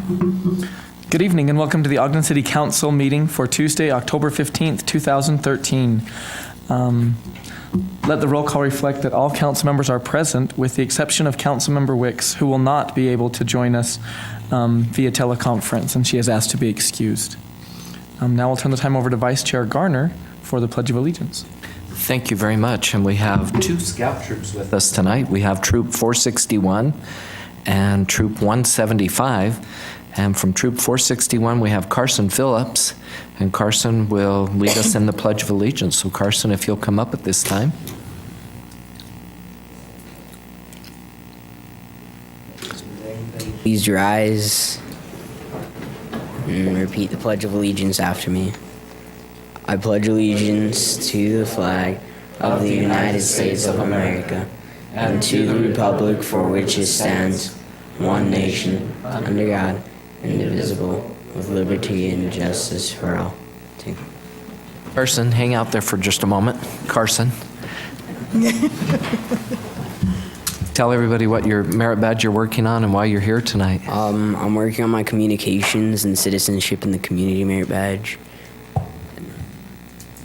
Good evening and welcome to the Ogden City Council meeting for Tuesday, October 15th, 2013. Let the roll call reflect that all council members are present with the exception of Councilmember Wicks, who will not be able to join us via teleconference, and she has asked to be excused. Now I'll turn the time over to Vice Chair Garner for the Pledge of Allegiance. Thank you very much. And we have two scout troops with us tonight. We have Troop 461 and Troop 175. And from Troop 461, we have Carson Phillips. And Carson will lead us in the Pledge of Allegiance. So Carson, if you'll come up at this time. Close your eyes and repeat the Pledge of Allegiance after me. I pledge allegiance to the flag of the United States of America and to the republic for which it stands, one nation, under God, indivisible, with liberty and justice for all. Carson, hang out there for just a moment. Carson. Tell everybody what your merit badge you're working on and why you're here tonight. I'm working on my communications and citizenship in the community merit badge.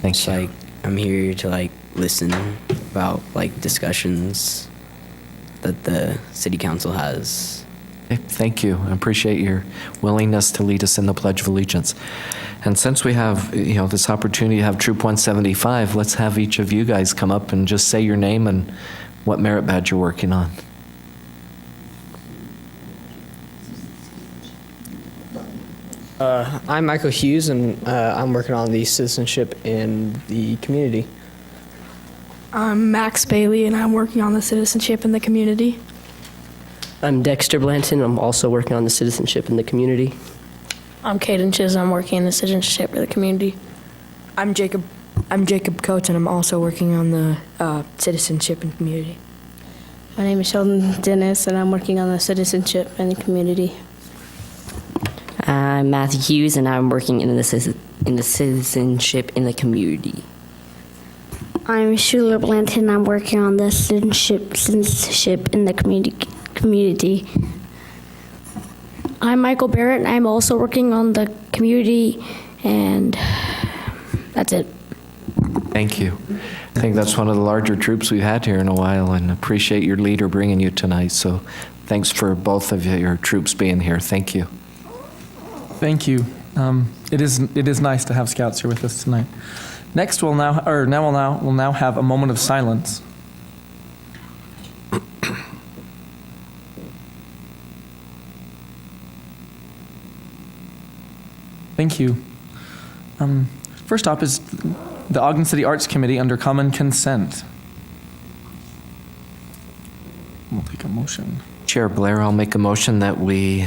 Thanks. I'm here to listen about discussions that the city council has. Thank you. I appreciate your willingness to lead us in the Pledge of Allegiance. And since we have, this opportunity to have Troop 175, let's have each of you guys come up and just say your name and what merit badge you're working on. I'm Michael Hughes, and I'm working on the citizenship in the community. I'm Max Bailey, and I'm working on the citizenship in the community. I'm Dexter Blanton. I'm also working on the citizenship in the community. I'm Caden Chisholm. I'm working in the citizenship in the community. I'm Jacob Coates, and I'm also working on the citizenship and community. My name is Sheldon Dennis, and I'm working on the citizenship and the community. I'm Matthew Hughes, and I'm working in the citizenship in the community. I'm Schuler Blanton. I'm working on the citizenship in the community. I'm Michael Barrett, and I'm also working on the community, and that's it. Thank you. I think that's one of the larger troops we've had here in a while, and appreciate your leader bringing you tonight. So thanks for both of your troops being here. Thank you. Thank you. It is nice to have scouts here with us tonight. Next, we'll now have a moment of silence. Thank you. First up is the Ogden City Arts Committee under common consent. We'll take a motion. Chair Blair, I'll make a motion that we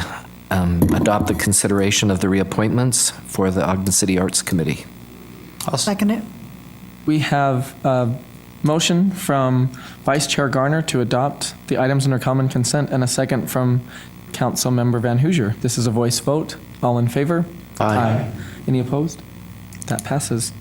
adopt the consideration of the reappointments for the Ogden City Arts Committee. I'll second it. We have a motion from Vice Chair Garner to adopt the items under common consent and a second from Council Member Van Hoosier. This is a voice vote. All in favor? Aye. Any opposed? That passes.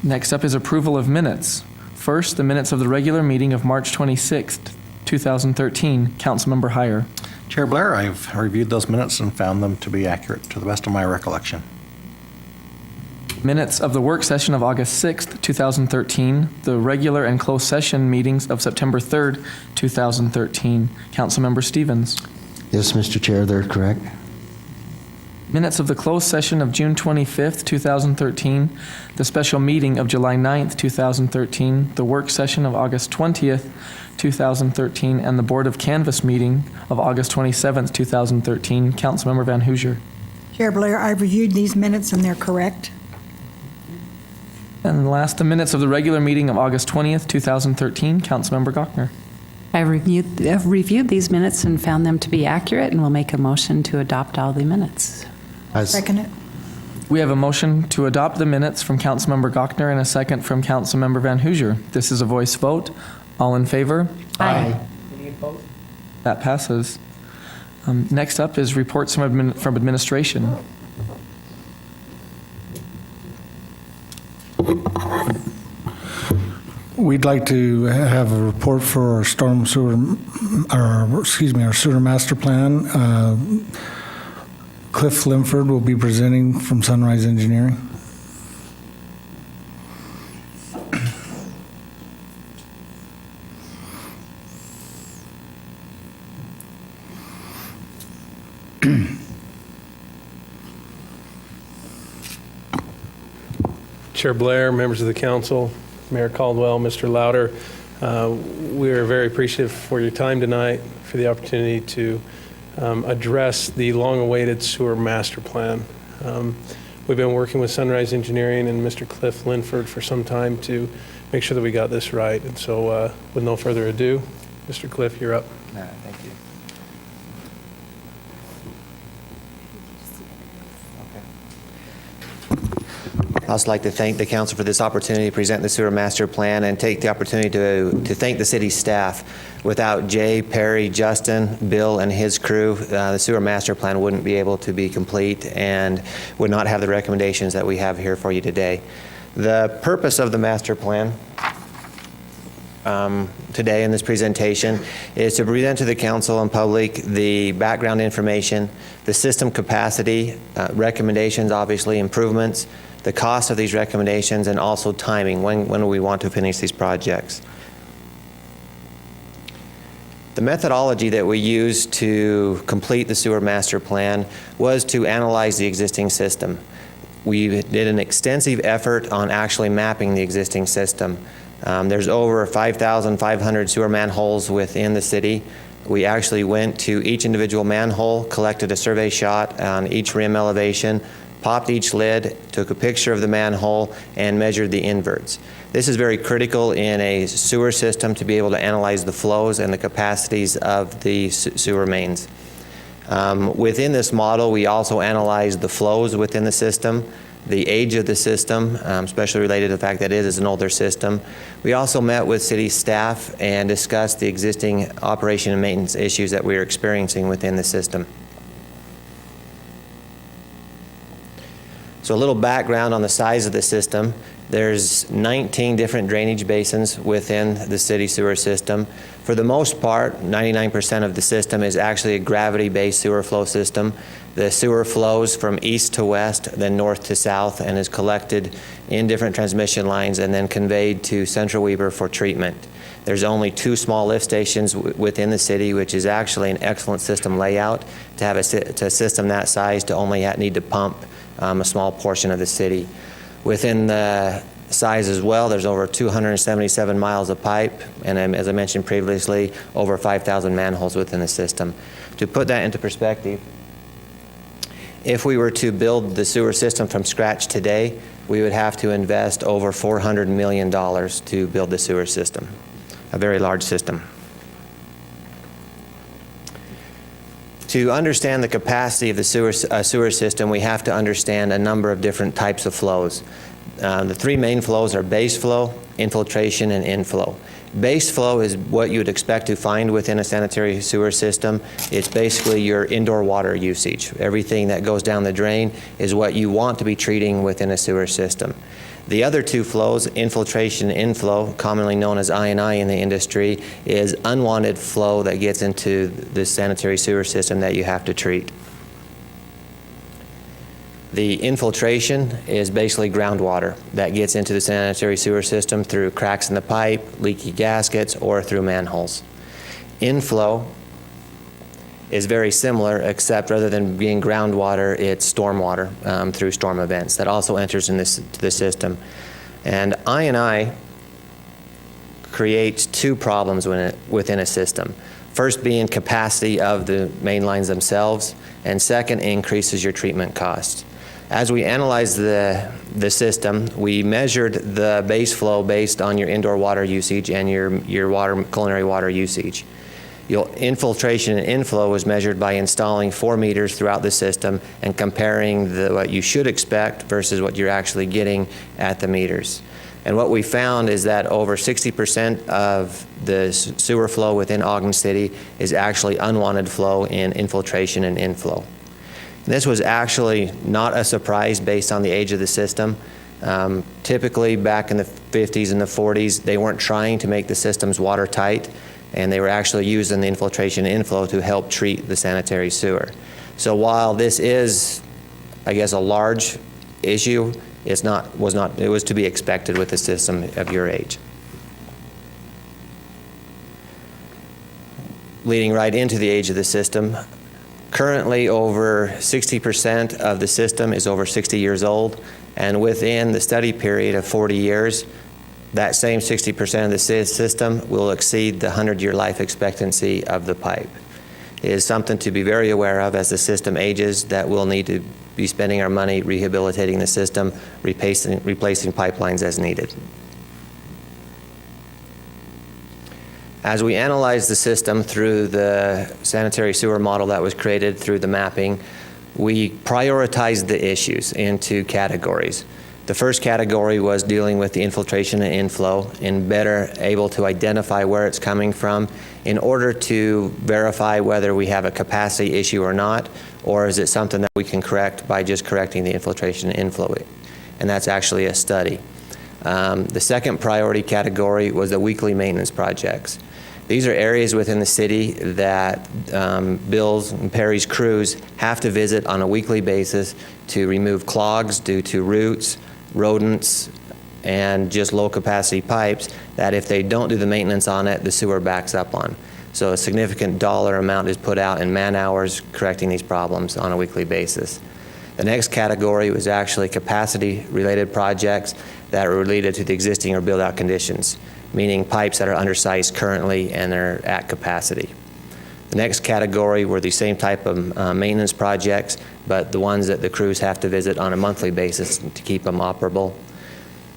Next up is approval of minutes. First, the minutes of the regular meeting of March 26th, 2013. Councilmember Heyer. Chair Blair, I've reviewed those minutes and found them to be accurate to the best of my recollection. Minutes of the work session of August 6th, 2013. The regular and closed session meetings of September 3rd, 2013. Councilmember Stevens. Yes, Mr. Chair, they're correct. Minutes of the closed session of June 25th, 2013, the special meeting of July 9th, 2013, the work session of August 20th, 2013, and the Board of Canvass meeting of August 27th, 2013. Councilmember Van Hoosier. Chair Blair, I've reviewed these minutes and they're correct. And last, the minutes of the regular meeting of August 20th, 2013. Councilmember Gochner. I've reviewed these minutes and found them to be accurate, and will make a motion to adopt all the minutes. Second it. We have a motion to adopt the minutes from Councilmember Gochner and a second from Councilmember Van Hoosier. This is a voice vote. All in favor? Aye. Any opposed? That passes. Next up is reports from administration. We'd like to have a report for our sewer master plan. Cliff Linford will be presenting from Sunrise Engineering. Chair Blair, members of the council, Mayor Caldwell, Mr. Louder, we are very appreciative for your time tonight, for the opportunity to address the long-awaited sewer master plan. We've been working with Sunrise Engineering and Mr. Cliff Linford for some time to make sure that we got this right. And so with no further ado, Mr. Cliff, you're up. Thank you. I'd also like to thank the council for this opportunity to present the sewer master plan and take the opportunity to thank the city staff. Without Jay, Perry, Justin, Bill, and his crew, the sewer master plan wouldn't be able to be complete and would not have the recommendations that we have here for you today. The purpose of the master plan today in this presentation is to present to the council and public the background information, the system capacity, recommendations, obviously improvements, the cost of these recommendations, and also timing. When do we want to finish these projects? The methodology that we used to complete the sewer master plan was to analyze the existing system. We did an extensive effort on actually mapping the existing system. There's over 5,500 sewer manholes within the city. We actually went to each individual manhole, collected a survey shot on each rim elevation, popped each lid, took a picture of the manhole, and measured the inverts. This is very critical in a sewer system to be able to analyze the flows and the capacities of the sewer mains. Within this model, we also analyzed the flows within the system, the age of the system, especially related to the fact that it is an older system. We also met with city staff and discussed the existing operation and maintenance issues that we are experiencing within the system. So a little background on the size of the system. There's 19 different drainage basins within the city sewer system. For the most part, 99% of the system is actually a gravity-based sewer flow system. The sewer flows from east to west, then north to south, and is collected in different transmission lines and then conveyed to Central Weber for treatment. There's only 2 small lift stations within the city, which is actually an excellent system layout to have a system that size to only need to pump a small portion of the city. Within the size as well, there's over 277 miles of pipe, and as I mentioned previously, over 5,000 manholes within the system. To put that into perspective, if we were to build the sewer system from scratch today, we would have to invest over $400 million to build the sewer system, a very large system. To understand the capacity of the sewer system, we have to understand a number of different types of flows. The 3 main flows are base flow, infiltration, and inflow. Base flow is what you would expect to find within a sanitary sewer system. It's basically your indoor water usage. Everything that goes down the drain is what you want to be treating within a sewer system. The other 2 flows, infiltration and inflow, commonly known as I&I in the industry, is unwanted flow that gets into the sanitary sewer system that you have to treat. The infiltration is basically groundwater that gets into the sanitary sewer system through cracks in the pipe, leaky gaskets, or through manholes. Inflow is very similar, except rather than being groundwater, it's stormwater through storm events that also enters in the system. And I&I creates 2 problems within a system. First being capacity of the main lines themselves, and second, increases your treatment costs. As we analyzed the system, we measured the base flow based on your indoor water usage and your culinary water usage. Your infiltration and inflow was measured by installing 4 meters throughout the system and comparing what you should expect versus what you're actually getting at the meters. And what we found is that over 60% of the sewer flow within Ogden City is actually unwanted flow in infiltration and inflow. This was actually not a surprise based on the age of the system. Typically back in the 50s and the 40s, they weren't trying to make the systems watertight, and they were actually using the infiltration and inflow to help treat the sanitary sewer. So while this is, I guess, a large issue, it was to be expected with a system of your age. Leading right into the age of the system, currently over 60% of the system is over 60 years old, and within the study period of 40 years, that same 60% of the system will exceed the 100-year life expectancy of the pipe. It is something to be very aware of as the system ages, that we'll need to be spending our money rehabilitating the system, replacing pipelines as needed. As we analyze the system through the sanitary sewer model that was created through the mapping, we prioritized the issues into categories. The first category was dealing with the infiltration and inflow, and better able to identify where it's coming from in order to verify whether we have a capacity issue or not, or is it something that we can correct by just correcting the infiltration and inflow. And that's actually a study. The second priority category was the weekly maintenance projects. These are areas within the city that Bill's and Perry's crews have to visit on a weekly basis to remove clogs due to roots, rodents, and just low capacity pipes that if they don't do the maintenance on it, the sewer backs up on. So a significant dollar amount is put out in man hours correcting these problems on a weekly basis. The next category was actually capacity related projects that are related to the existing or build out conditions, meaning pipes that are undersized currently and they're at capacity. The next category were the same type of maintenance projects, but the ones that the crews have to visit on a monthly basis to keep them operable.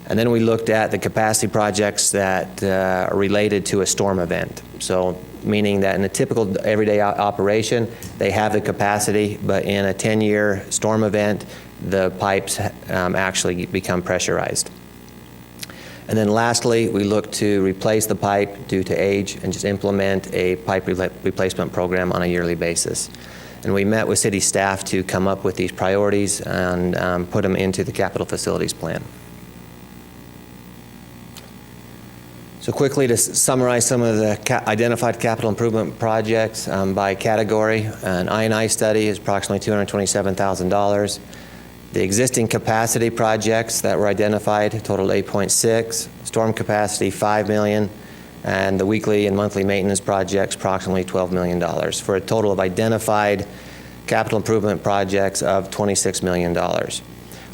And then we looked at the capacity projects that are related to a storm event. So meaning that in a typical everyday operation, they have the capacity, but in a 10-year storm event, the pipes actually become pressurized. And then lastly, we look to replace the pipe due to age and just implement a pipe replacement program on a yearly basis. And we met with city staff to come up with these priorities and put them into the capital facilities plan. So quickly to summarize some of the identified capital improvement projects by category, an I&I study is approximately $227,000. The existing capacity projects that were identified totaled 8.6, storm capacity $5 million, and the weekly and monthly maintenance projects approximately $12 million, for a total of identified capital improvement projects of $26 million.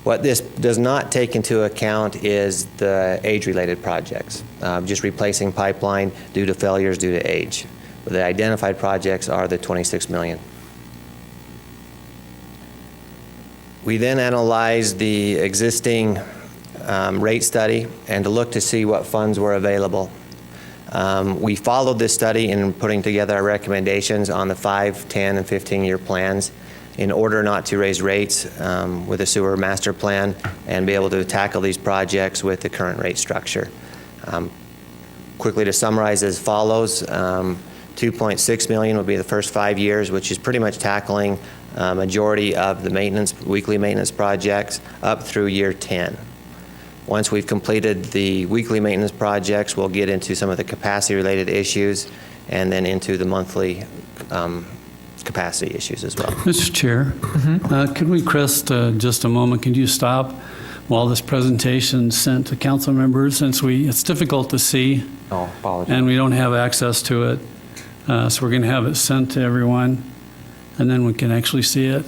What this does not take into account is the age-related projects, just replacing pipeline due to failures due to age. But the identified projects are the $26 million. We then analyzed the existing rate study and to look to see what funds were available. We followed this study in putting together our recommendations on the 5, 10, and 15-year plans in order not to raise rates with a sewer master plan and be able to tackle these projects with the current rate structure. Quickly to summarize as follows, $2.6 million will be the first 5 years, which is pretty much tackling majority of the weekly maintenance projects up through year 10. Once we've completed the weekly maintenance projects, we'll get into some of the capacity-related issues and then into the monthly capacity issues as well. Mr. Chair, could we request just a moment? Could you stop while this presentation is sent to council members, since it's difficult to see and we don't have access to it. So we're going to have it sent to everyone, and then we can actually see it.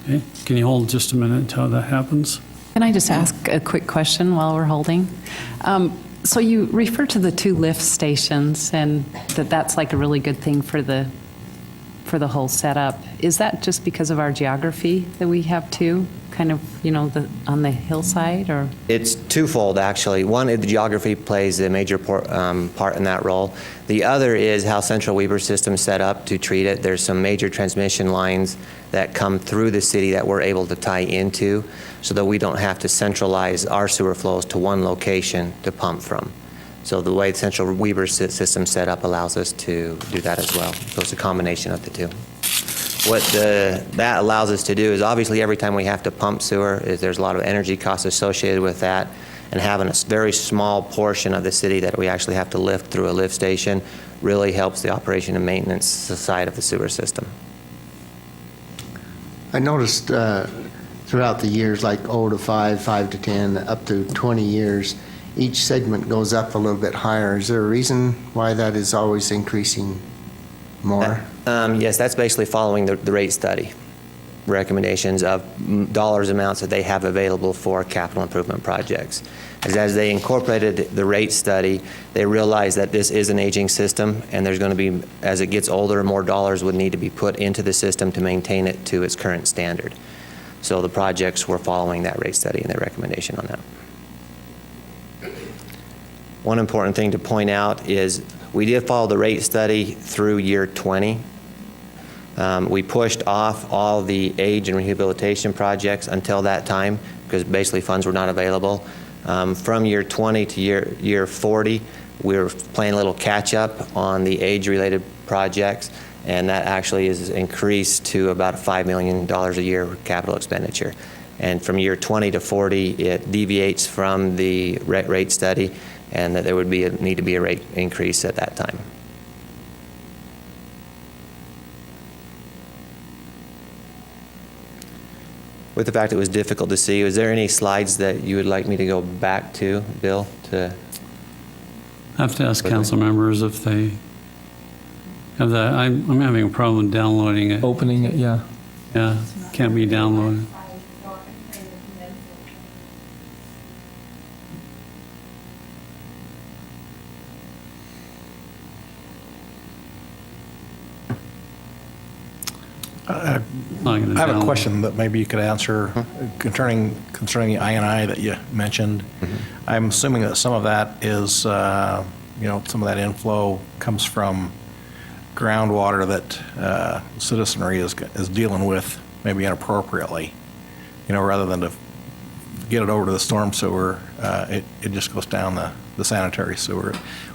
Okay. Can you hold just a minute until that happens? Can I just ask a quick question while we're holding? So you refer to the 2 lift stations and that's like a really good thing for the whole setup. Is that just because of our geography that we have 2, kind of, on the hillside, or? It's twofold, actually. One, the geography plays a major part in that role. The other is how Central Weber system is set up to treat it. There's some major transmission lines that come through the city that we're able to tie into so that we don't have to centralize our sewer flows to one location to pump from. So the way the Central Weber system set up allows us to do that as well. So it's a combination of the 2. What that allows us to do is, obviously every time we have to pump sewer, there's a lot of energy costs associated with that, and having a very small portion of the city that we actually have to lift through a lift station really helps the operation and maintenance side of the sewer system. I noticed throughout the years, like 0 to 5, 5 to 10, up to 20 years, each segment goes up a little bit higher. Is there a reason why that is always increasing more? Yes, that's basically following the rate study recommendations of dollars amounts that they have available for capital improvement projects. As they incorporated the rate study, they realized that this is an aging system, and there's going to be, as it gets older, more dollars would need to be put into the system to maintain it to its current standard. So the projects were following that rate study and their recommendation on that. One important thing to point out is we did follow the rate study through year 20. We pushed off all the age and rehabilitation projects until that time because basically funds were not available. From year 20 to year 40, we were playing a little catch-up on the age-related projects, and that actually is increased to about $5 million a year capital expenditure. And from year 20 to 40, it deviates from the rate study, and that there would need to be a rate increase at that time. With the fact it was difficult to see, was there any slides that you would like me to go back to, Bill? I have to ask council members if they have that. I'm having a problem downloading it. Opening it, yeah. Yeah, can't be downloaded. I have a question that maybe you could answer concerning the I&I that you mentioned. I'm assuming that some of that is, some of that inflow comes from groundwater that citizenry is dealing with maybe inappropriately, rather than to get it over to the storm sewer, it just goes down the sanitary sewer.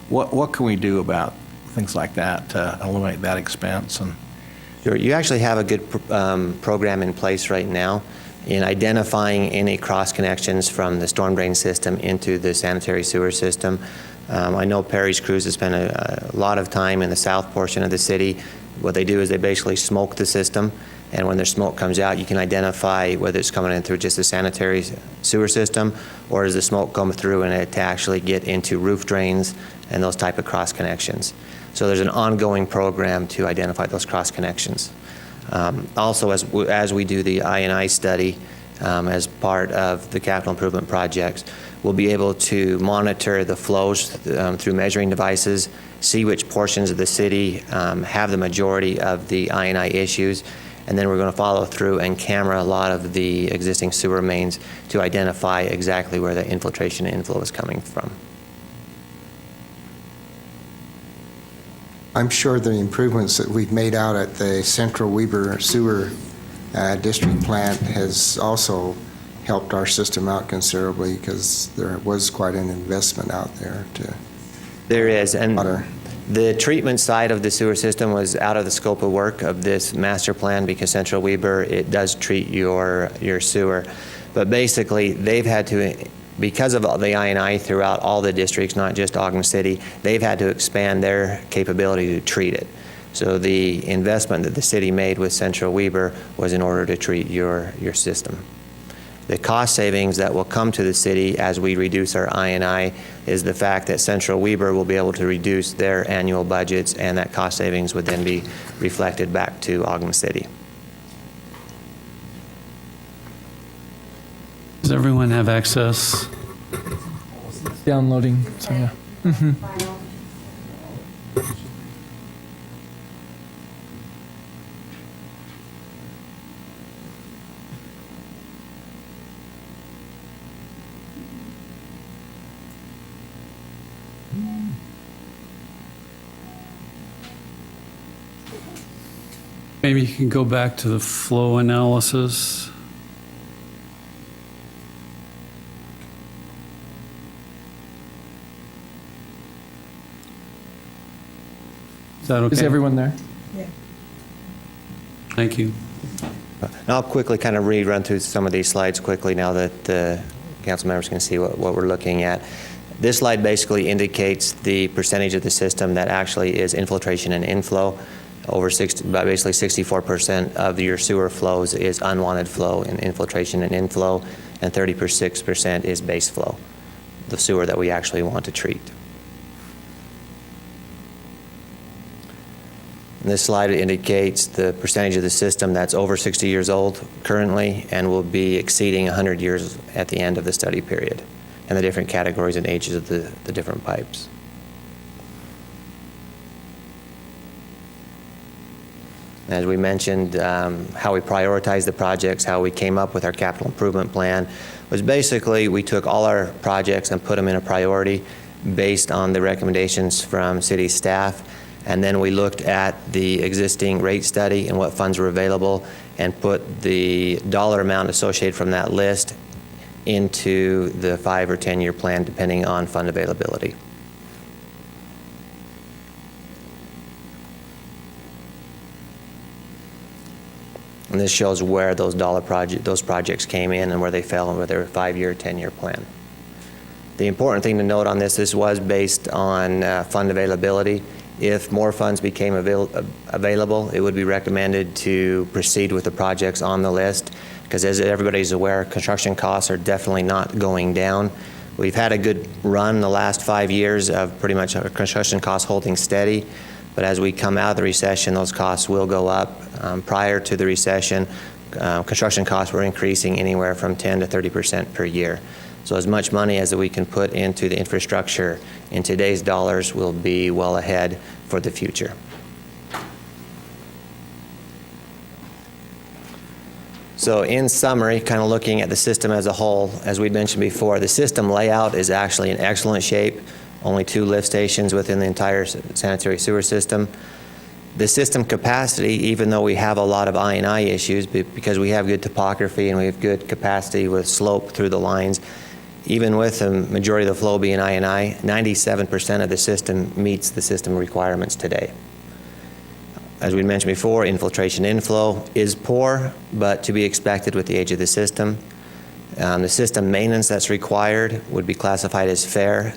What can we do about things like that to eliminate that expense? And Sure. You actually have a good program in place right now in identifying any cross connections from the storm drain system into the sanitary sewer system. I know Perry's crews have spent a lot of time in the south portion of the city. What they do is they basically smoke the system, and when their smoke comes out, you can identify whether it's coming in through just the sanitary sewer system, or does the smoke come through and it to actually get into roof drains and those type of cross connections. So there's an ongoing program to identify those cross connections. Also, as we do the I&I study as part of the capital improvement projects, we'll be able to monitor the flows through measuring devices, see which portions of the city have the majority of the I&I issues, and then we're going to follow through and camera a lot of the existing sewer mains to identify exactly where the infiltration and inflow is coming from. I'm sure the improvements that we've made out at the Central Weber Sewer District plant has also helped our system out considerably, because there was quite an investment out there to There is, and water. the treatment side of the sewer system was out of the scope of work of this master plan, because Central Weber, it does treat your sewer. But basically, they've had to, because of the I&I throughout all the districts, not just Ogden City, they've had to expand their capability to treat it. So the investment that the city made with Central Weber was in order to treat your system. The cost savings that will come to the city as we reduce our I&I is the fact that Central Weber will be able to reduce their annual budgets, and that cost savings would then be reflected back to Ogden City. Does everyone have access? Downloading, so yeah. Maybe you can go back to the flow analysis. Is that okay? Is everyone there? Thank you. And I'll quickly kind of run through some of these slides quickly now that the council members can see what we're looking at. This slide basically indicates the percentage of the system that actually is infiltration and inflow. about basically 64% of your sewer flows is unwanted flow and infiltration and inflow, and 36% is base flow, the sewer that we actually want to treat. And this slide indicates the percentage of the system that's over 60 years old currently and will be exceeding 100 years at the end of the study period, and the different categories and ages of the different pipes. As we mentioned, how we prioritize the projects, how we came up with our capital improvement plan, was basically we took all our projects and put them in a priority based on the recommendations from city staff, and then we looked at the existing rate study and what funds were available and put the dollar amount associated from that list into the 5 or 10-year plan depending on fund availability. And this shows where those those projects came in and where they fell and whether they were a 5-year, 10-year plan. The important thing to note on this was based on fund availability. If more funds became available, it would be recommended to proceed with the projects on the list, because as everybody's aware, construction costs are definitely not going down. We've had a good run the last 5 years of pretty much our construction costs holding steady. But as we come out of the recession, those costs will go up. Prior to the recession, construction costs were increasing anywhere from 10 to 30% per year. So as much money as we can put into the infrastructure in today's dollars will be well ahead for the future. So in summary, kind of looking at the system as a whole, as we mentioned before, the system layout is actually in excellent shape. Only 2 lift stations within the entire sanitary sewer system. The system capacity, even though we have a lot of I&I issues, because we have good topography and we have good capacity with slope through the lines, even with the majority of the flow being I&I, 97% of the system meets the system requirements today. As we mentioned before, infiltration inflow is poor, but to be expected with the age of the system. The system maintenance that's required would be classified as fair.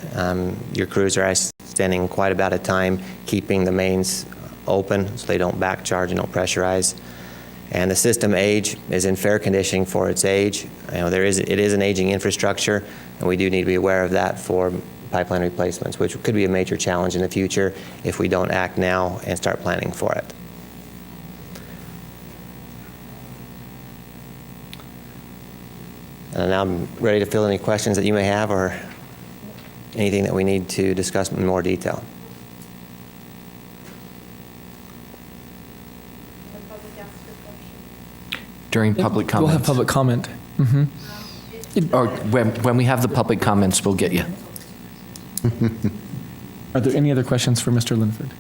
Your crews are spending quite a bit of time keeping the mains open so they don't back charge and don't pressurize. And the system age is in fair condition for its age. It is an aging infrastructure, and we do need to be aware of that for pipeline replacements, which could be a major challenge in the future if we don't act now and start planning for it. And now I'm ready to fill any questions that you may have or anything that we need to discuss in more detail. During public comments. We'll have public comment. Or when we have the public comments, we'll get you. Are there any other questions for Mr. Linford?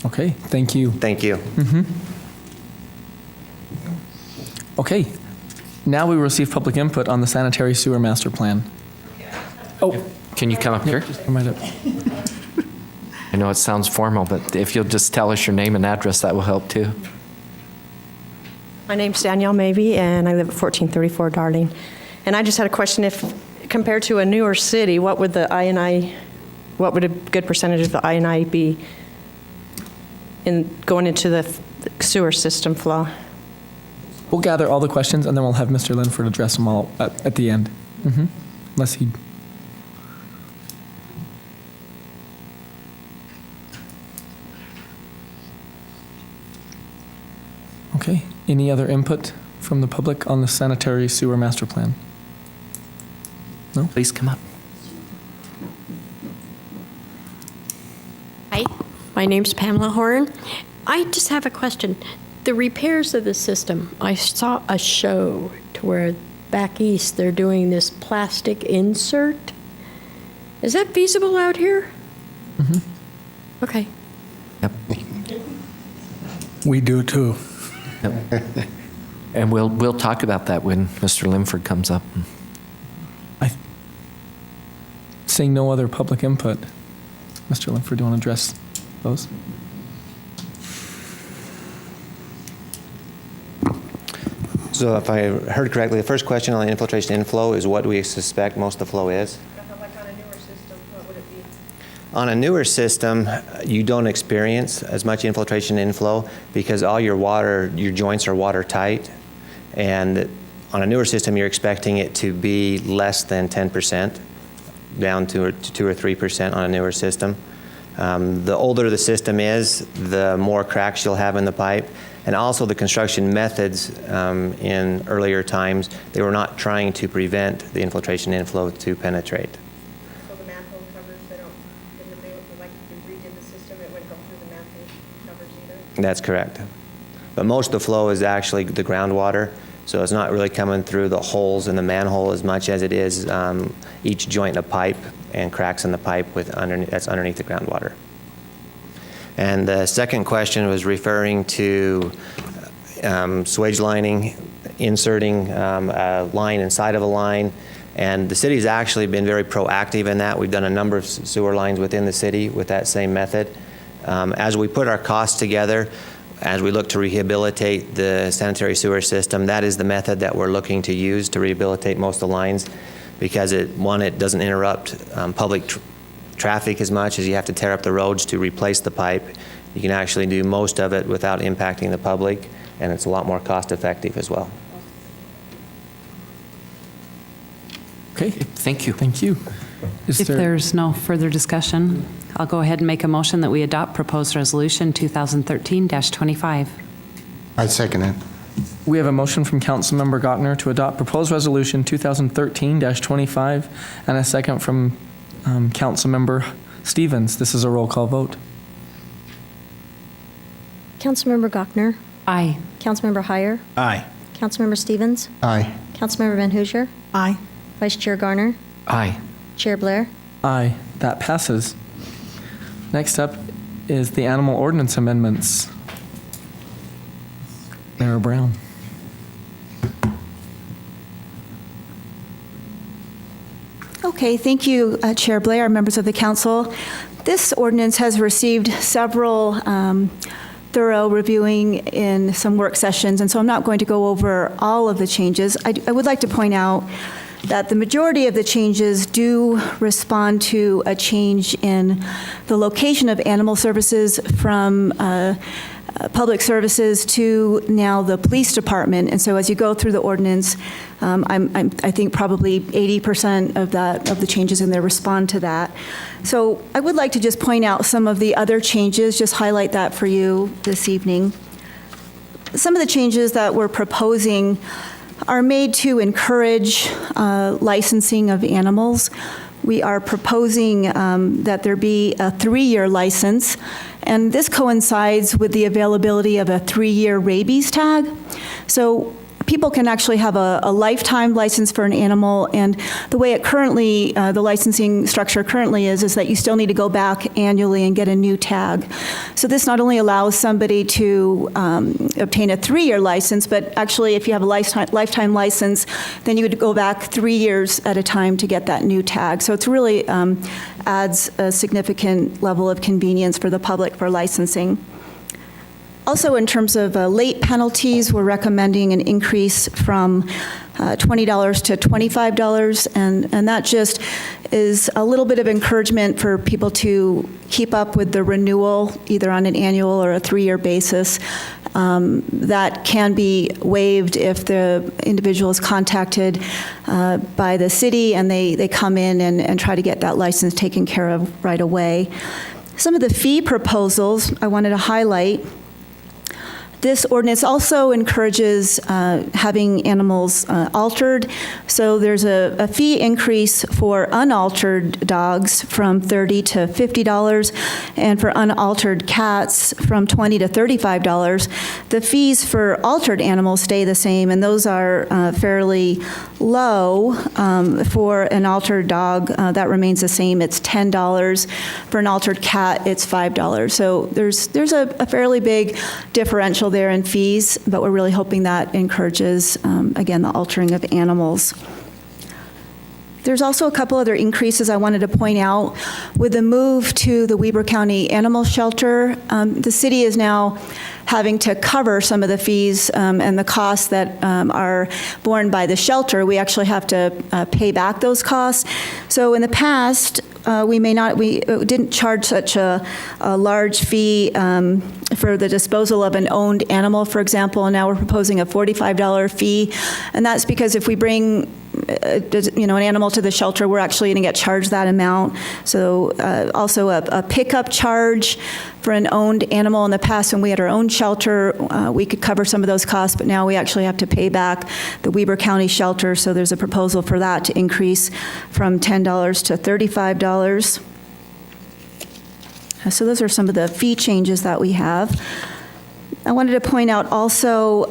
Okay, thank you. Thank you. Okay, now we will receive public input on the sanitary sewer master plan. Oh, can you come up here? Just come right up. I know it sounds formal, but if you'll just tell us your name and address, that will help too. My name's Danielle Mavey, and I live at 1434 Darling. And I just had a question: if compared to a newer city, what would the I&I, what would a good percentage of the I&I be in going into the sewer system flow? We'll gather all the questions, and then we'll have Mr. Linford address them all at the end. Unless he... Okay, any other input from the public on the sanitary sewer master plan? No? Please come up. Hi, my name's Pamela Horan. I just have a question. The repairs of the system, I saw a show to where back east they're doing this plastic insert. Is that feasible out here? Okay. Yep. We do too. Yep. And we'll talk about that when Mr. Linford comes up. Seeing no other public input, Mr. Linford, do you want to address those? So if I heard correctly, the first question on the infiltration inflow is what do we suspect most of the flow is? Like on a newer system, what would it be? On a newer system, you don't experience as much infiltration inflow because all your joints are watertight. And on a newer system, you're expecting it to be less than 10%, down to 2 or 3% on a newer system. The older the system is, the more cracks you'll have in the pipe. And also the construction methods in earlier times, they were not trying to prevent the infiltration inflow to penetrate. So the manhole covers, like if you redid the system, it wouldn't go through the manhole covers either? That's correct. But most of the flow is actually the groundwater, so it's not really coming through the holes in the manhole as much as it is each joint in a pipe and cracks in the pipe that's underneath the groundwater. And the second question was referring to swage lining, inserting a line inside of a line. And the city's actually been very proactive in that. We've done a number of sewer lines within the city with that same method. As we put our costs together, as we look to rehabilitate the sanitary sewer system, that is the method that we're looking to use to rehabilitate most of the lines because it doesn't interrupt public traffic as much as you have to tear up the roads to replace the pipe. You can actually do most of it without impacting the public, and it's a lot more cost effective as well. Okay, thank you. Thank you. If there's no further discussion, I'll go ahead and make a motion that we adopt proposed resolution 2013-25. I second it. We have a motion from Councilmember Gottner to adopt proposed resolution 2013-25 and a second from Councilmember Stevens. This is a roll call vote. Councilmember Gochner. Aye. Councilmember Heyer. Aye. Councilmember Stevens. Aye. Councilmember Van Hoosier. Aye. Vice Chair Garner. Aye. Chair Blair. Aye. That passes. Next up is the animal ordinance amendments. Mayor Brown. Okay, thank you, Chair Blair, members of the council. This ordinance has received several thorough reviewing in some work sessions, and so I'm not going to go over all of the changes. I would like to point out that the majority of the changes do respond to a change in the location of animal services from public services to now the police department. And so as you go through the ordinance, I think probably 80% of the changes in there respond to that. So I would like to just point out some of the other changes, just highlight that for you this evening. Some of the changes that we're proposing are made to encourage licensing of animals. We are proposing that there be a 3-year license, and this coincides with the availability of a 3-year rabies tag. So people can actually have a lifetime license for an animal, and the way it currently, the licensing structure currently is that you still need to go back annually and get a new tag. So this not only allows somebody to obtain a 3-year license, but actually if you have a lifetime license, then you would go back 3 years at a time to get that new tag. So it's really adds a significant level of convenience for the public for licensing. Also, in terms of late penalties, we're recommending an increase from $20 to $25, and that just is a little bit of encouragement for people to keep up with the renewal, either on an annual or a 3-year basis. That can be waived if the individual is contacted by the city and they come in and try to get that license taken care of right away. Some of the fee proposals I wanted to highlight. This ordinance also encourages having animals altered. So there's a fee increase for unaltered dogs from $30 to $50, and for unaltered cats from $20 to $35. The fees for altered animals stay the same, and those are fairly low. For an altered dog, that remains the same. It's $10. For an altered cat, it's $5. So there's a fairly big differential there in fees, but we're really hoping that encourages, again, the altering of animals. There's also a couple other increases I wanted to point out. With the move to the Weber County Animal Shelter, the city is now having to cover some of the fees and the costs that are borne by the shelter, we actually have to pay back those costs. So in the past, we didn't charge such a large fee for the disposal of an owned animal, for example, and now we're proposing a $45 fee. And that's because if we bring an animal to the shelter, we're actually going to get charged that amount. So also a pickup charge for an owned animal. In the past, when we had our own shelter, we could cover some of those costs, but now we actually have to pay back the Weber County shelter. So there's a proposal for that to increase from $10 to $35. So those are some of the fee changes that we have. I wanted to point out also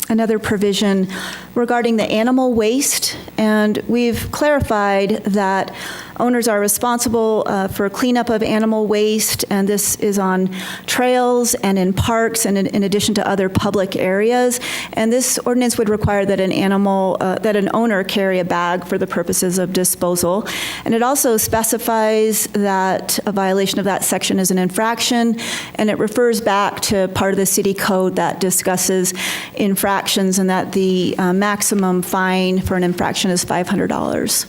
another provision regarding the animal waste, and we've clarified that owners are responsible for cleanup of animal waste, and this is on trails and in parks and in addition to other public areas. And this ordinance would require that an owner carry a bag for the purposes of disposal. And it also specifies that a violation of that section is an infraction, and it refers back to part of the city code that discusses infractions, and that the maximum fine for an infraction is $500.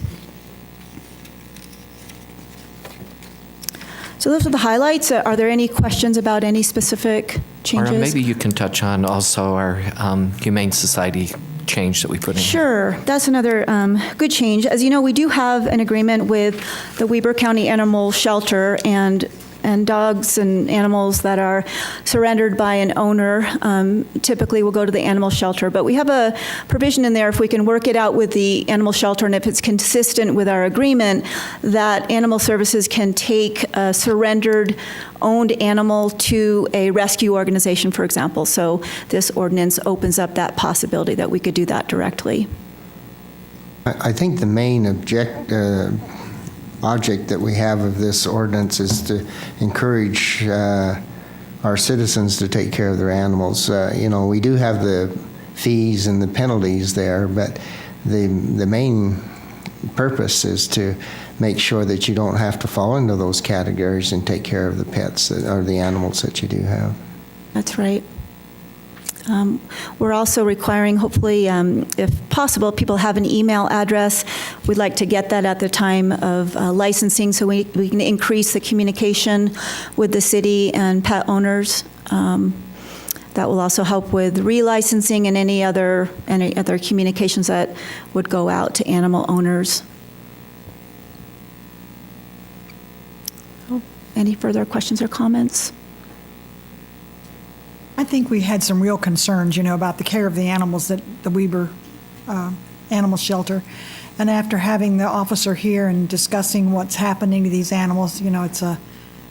So those are the highlights. Are there any questions about any specific changes? Or maybe you can touch on also our Humane Society change that we put in. Sure, that's another good change. As you know, we do have an agreement with the Weber County Animal Shelter, and dogs and animals that are surrendered by an owner typically will go to the animal shelter. But we have a provision in there, if we can work it out with the animal shelter and if it's consistent with our agreement, that Animal Services can take a surrendered owned animal to a rescue organization, for example. So this ordinance opens up that possibility that we could do that directly. I think the main object that we have of this ordinance is to encourage our citizens to take care of their animals. We do have the fees and the penalties there, but the main purpose is to make sure that you don't have to fall into those categories and take care of the pets or the animals that you do have. That's right. We're also requiring, hopefully, if possible, people have an email address. We'd like to get that at the time of licensing so we can increase the communication with the city and pet owners. That will also help with relicensing and any other communications that would go out to animal owners. Any further questions or comments? I think we had some real concerns, about the care of the animals at the Weber Animal Shelter. And after having the officer here and discussing what's happening to these animals, it's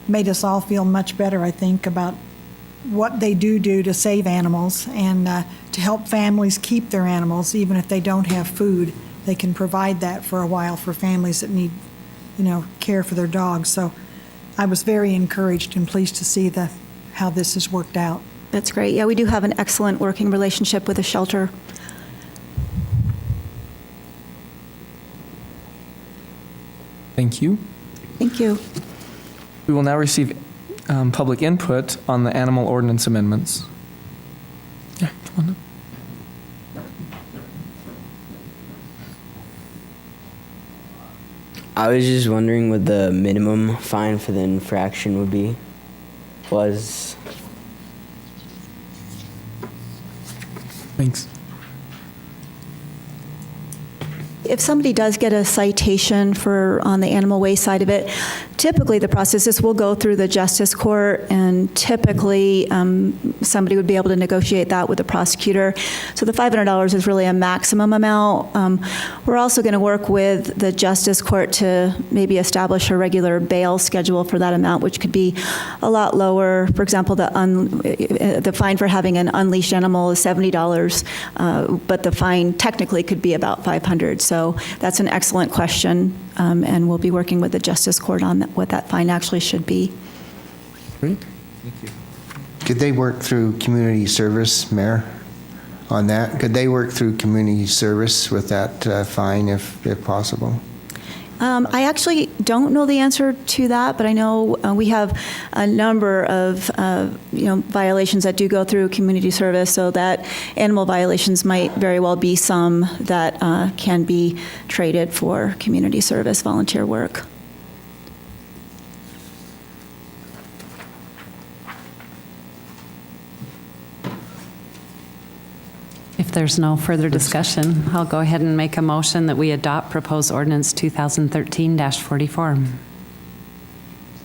made us all feel much better, I think, about what they do to save animals and to help families keep their animals, even if they don't have food. They can provide that for a while for families that need, care for their dogs. So I was very encouraged and pleased to see how this has worked out. That's great. Yeah, we do have an excellent working relationship with the shelter. Thank you. Thank you. We will now receive public input on the animal ordinance amendments. Yeah, come on up. I was just wondering what the minimum fine for the infraction would be. Thanks. If somebody does get a citation on the animal waste side of it, typically the process is we'll go through the justice court, and typically somebody would be able to negotiate that with the prosecutor. So the $500 is really a maximum amount. We're also going to work with the justice court to maybe establish a regular bail schedule for that amount, which could be a lot lower. For example, the fine for having an unleashed animal is $70, but the fine technically could be about $500. So that's an excellent question, and we'll be working with the Justice Court on what that fine actually should be. Great. Thank you. Could they work through community service, Mayor, on that? Could they work through community service with that fine if possible? I actually don't know the answer to that, but I know we have a number of violations that do go through community service, so that animal violations might very well be some that can be traded for community service volunteer work. If there's no further discussion, I'll go ahead and make a motion that we adopt proposed ordinance 2013-44.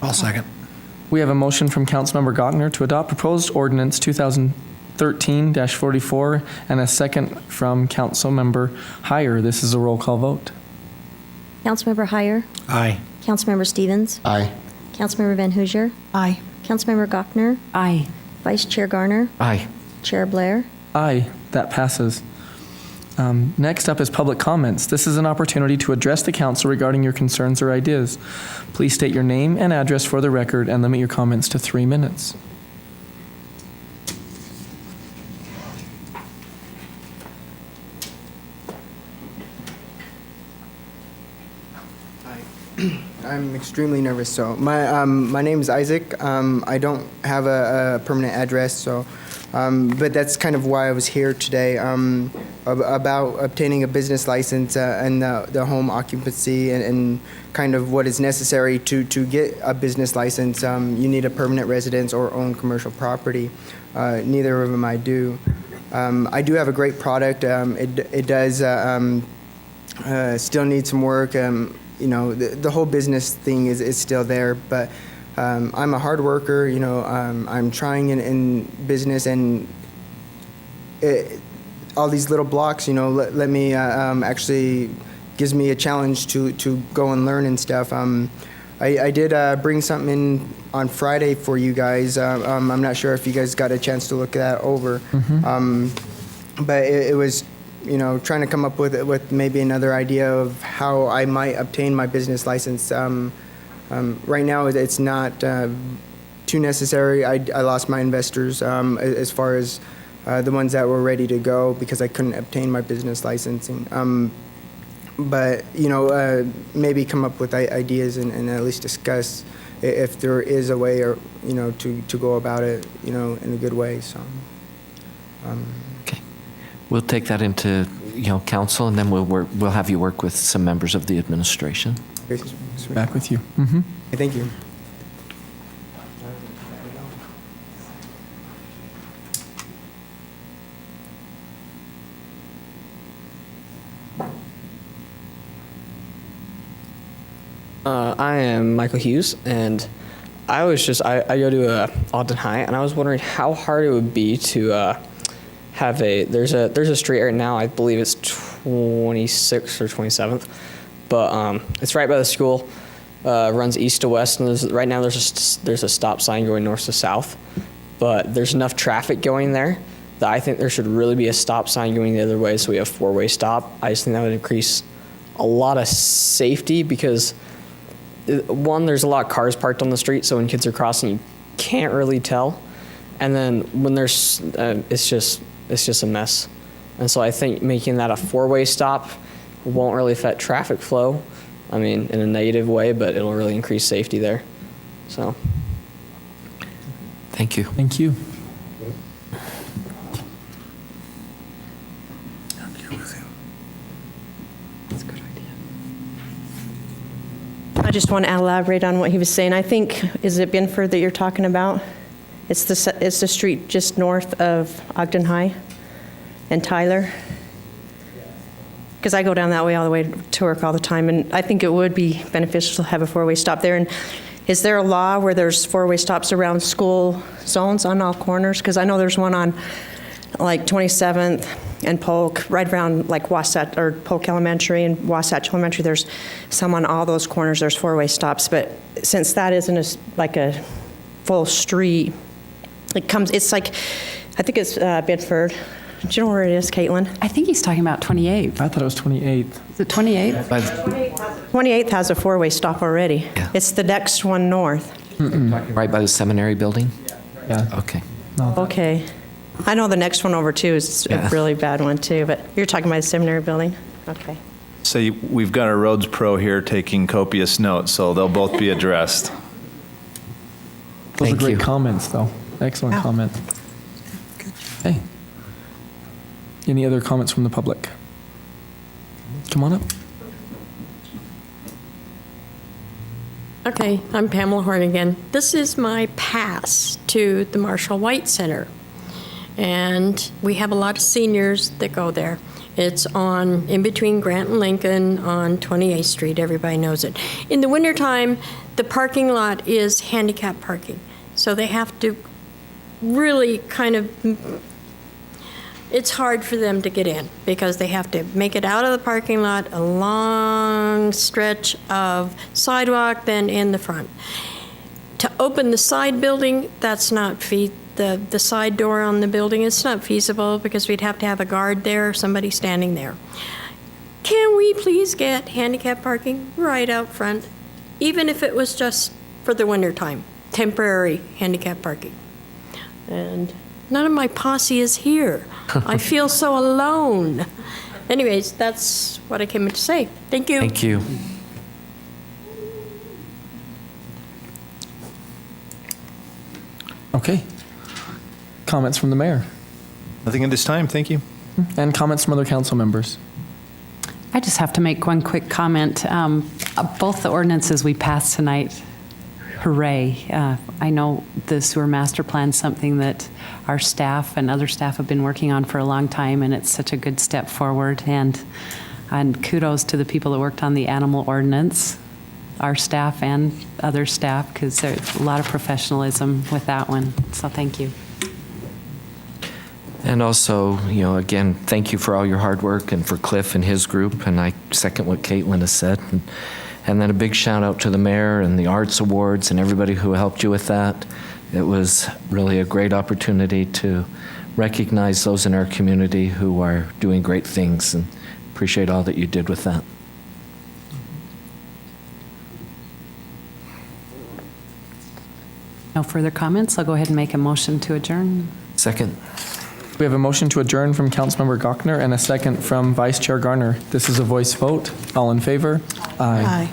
I'll second. We have a motion from Councilmember Gottner to adopt proposed ordinance 2013-44 and a second from Councilmember Heyer. This is a roll call vote. Councilmember Heyer. Aye. Councilmember Stevens. Aye. Councilmember Van Hoosier. Aye. Councilmember Gochner. Aye. Vice Chair Garner. Aye. Chair Blair. Aye, that passes. Next up is public comments. This is an opportunity to address the council regarding your concerns or ideas. Please state your name and address for the record and limit your comments to 3 minutes. I'm extremely nervous. So my name is Isaac. I don't have a permanent address, so but that's kind of why I was here today, about obtaining a business license and the home occupancy and kind of what is necessary to get a business license. You need a permanent residence or own commercial property. Neither of them I do. I do have a great product. It does still need some work. The whole business thing is still there, but I'm a hard worker. I'm trying in business, and all these little blocks, let me actually gives me a challenge to go and learn and stuff. I did bring something in on Friday for you guys. I'm not sure if you guys got a chance to look that over, but it was, trying to come up with maybe another idea of how I might obtain my business license. Right now, it's not too necessary. I lost my investors as far as the ones that were ready to go because I couldn't obtain my business licensing. But, maybe come up with ideas and at least discuss if there is a way or, to go about it, in a good way. So. Okay. We'll take that into, council, and then we'll have you work with some members of the administration. Back with you. Thank you. I am Michael Hughes, and I go to Ogden High, and I was wondering how hard it would be to have there's a street right now, I believe it's 26th or 27th, but it's right by the school, runs east to west, and right now there's a stop sign going north to south, but there's enough traffic going there that I think there should really be a stop sign going the other way, so we have four-way stop. I just think that would increase a lot of safety because, one, there's a lot of cars parked on the street, so when kids are crossing, you can't really tell. And then when there's, it's just a mess. And so I think making that a four-way stop won't really affect traffic flow. I mean, in a negative way, but it'll really increase safety there. So. Thank you. Thank you. I just want to elaborate on what he was saying. I think, is it Binford that you're talking about? It's the street just north of Ogden High and Tyler. Because I go down that way all the way to work all the time, and I think it would be beneficial to have a four-way stop there. And is there a law where there's four-way stops around school zones on all corners? Because I know there's one on like 27th and Polk, right around like Wasatch or Polk Elementary and Wasatch Elementary. There's some on all those corners. There's four-way stops, but since that isn't like a full street, it's like, I think it's Bedford. Do you know where it is, Caitlin? I think he's talking about 28th. I thought it was 28th. Is it 28th? 28th has a four-way stop already. Yeah. It's the next one north. Right by the seminary building? Yeah. Okay. Okay. I know the next one over too is a really bad one too, but you're talking about the seminary building? Okay. So we've got our roads pro here taking copious notes, so they'll both be addressed. Those Thank are great you. comments, though. Excellent Yeah. comment. Okay. Any other comments from the public? Come on up. Okay, I'm Pamela Horn again. This is my pass to the Marshall White Center. And we have a lot of seniors that go there. It's in between Grant and Lincoln on 28th Street. Everybody knows it. In the wintertime, the parking lot is handicap parking. So they have to really it's hard for them to get in because they have to make it out of the parking lot, a long stretch of sidewalk, then in the front. To open the side building, that's not the side door on the building, it's not feasible because we'd have to have a guard there, somebody standing there. Can we please get handicap parking right out front, even if it was just for the winter time, temporary handicap parking? And none of my posse is here. I feel so alone. Anyways, that's what I came to say. Thank you. Thank you. Okay. Comments from the mayor? Nothing at this time, thank you. And comments from other council members? I just have to make one quick comment. Both the ordinances we passed tonight, hooray. I know the sewer master plan is something that our staff and other staff have been working on for a long time, and it's such a good step forward. And kudos to the people that worked on the animal ordinance, our staff and other staff, because there's a lot of professionalism with that one. So thank you. And also, again, thank you for all your hard work and for Cliff and his group. And I second what Caitlin has said. And then a big shout out to the mayor and the Arts Awards and everybody who helped you with that. It was really a great opportunity to recognize those in our community who are doing great things, and appreciate all that you did with that. No further comments. I'll go ahead and make a motion to adjourn. Second. We have a motion to adjourn from Councilmember Gochner and a second from Vice Chair Garner. This is a voice vote. All in favor? Aye.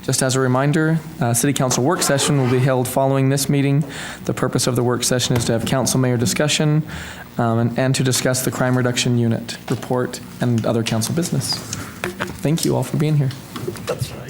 Just as a reminder, City Council work session will be held following this meeting. The purpose of the work session is to have council mayor discussion and to discuss the crime reduction unit report and other council business. Thank you all for being here. That's right.